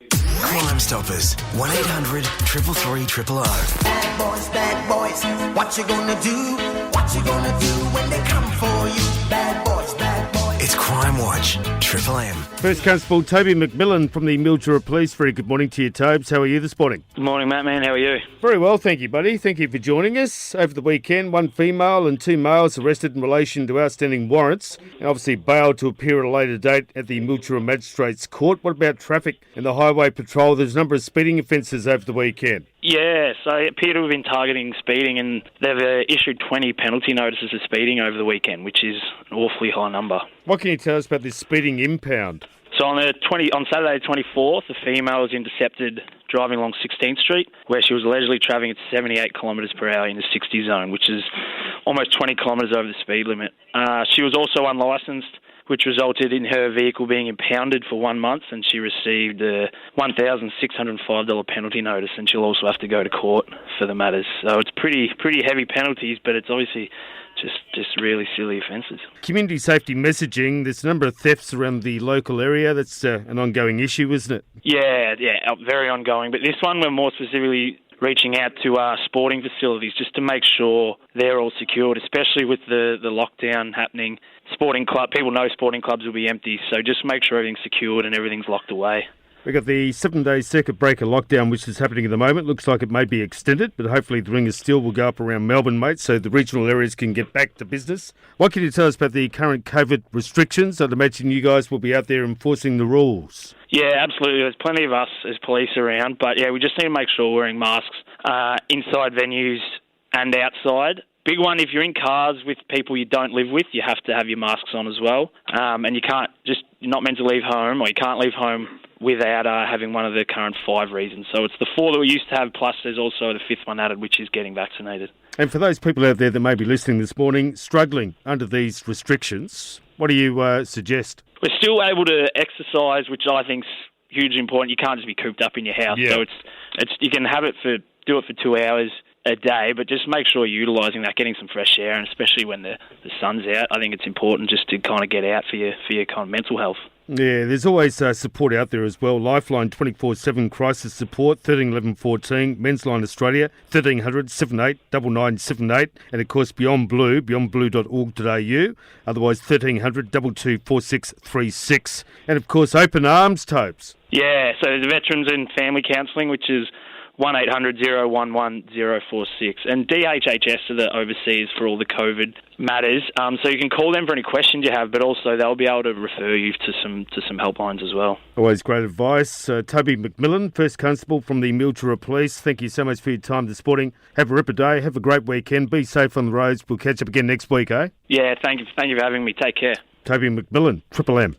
Crime Stoppers, 1-800-333-000. Bad boys, what you gonna do? What you gonna do when they come for you? Bad boys, bad boys. It's Crime Watch, Triple M. First Constable Toby McMillan from the Mildura Police. Very good morning to you, Tobes. How are you this morning? Good morning, Matt, man. How are you? Very well, thank you, buddy. Thank you for joining us. Over the weekend, one female and two males arrested in relation to outstanding warrants and obviously bailed to appear at a later date at the Mildura Magistrates Court. What about traffic and the highway patrol? There's a number of speeding offences over the weekend. Yeah, so they appear to have been targeting speeding, and they've issued 20 penalty notices of speeding over the weekend, which is an awfully high number. What can you tell us about this speeding impound? So on Saturday the 24th, a female was intercepted driving along 16th Street, where she was allegedly travelling at 78 kilometres per hour in the 60 zone, which is almost 20 kilometres over the speed limit. She was also unlicensed, which resulted in her vehicle being impounded for 1 month, and she received a $1,605 penalty notice, and she'll also have to go to court for the matters. So it's pretty heavy penalties, but it's obviously just really silly offences. Community safety messaging, there's a number of thefts around the local area. That's an ongoing issue, isn't it? Yeah, very ongoing. But this one, we're more specifically reaching out to sporting facilities just to make sure they're all secured, especially with the lockdown happening. People know sporting clubs will be empty, so just make sure everything's secured and everything's locked away. We've got the 7-day circuit breaker lockdown, which is happening at the moment. Looks like it may be extended, but hopefully the ring of steel will go up around Melbourne, mate, so the regional areas can get back to business. What can you tell us about the current COVID restrictions? I'd imagine you guys will be out there enforcing the rules. Yeah, absolutely. There's plenty of us as police around, but yeah, we just need to make sure we're wearing masks inside venues and outside. Big one, if you're in cars with people you don't live with, you have to have your masks on as well. And you're not meant to leave home, or you can't leave home without having one of the current 5 reasons. So it's the 4 that we used to have, plus there's also the 5th one added, which is getting vaccinated. And for those people out there that may be listening this morning, struggling under these restrictions, what do you suggest? We're still able to exercise, which I think's hugely important. You can't just be cooped up in your house. Yeah. So you can do it for 2 hours a day, but just make sure you're utilising that, getting some fresh air, and especially when the sun's out, I think it's important just to kind of get out for your kind of mental health. Yeah, there's always support out there as well. Lifeline 24/7 crisis support, 13 11 14, Men's Line Australia, 1300 78 9978, and of course Beyond Blue, beyondblue.org.au, otherwise 1300 224636, and of course Open Arms, Tobes. Yeah, so the Veterans and Family Counselling, which is 1-800-011-046. And DHHS are the overseers for all the COVID matters. So you can call them for any questions you have, but also they'll be able to refer you to some helplines as well. Always great advice. Toby McMillan, First Constable from the Mildura Police. Thank you so much for your time this morning. Have a ripper day. Have a great weekend. Be safe on the roads. We'll catch up again next week, eh? Yeah, thank you for having me. Take care. Toby McMillan, Triple M.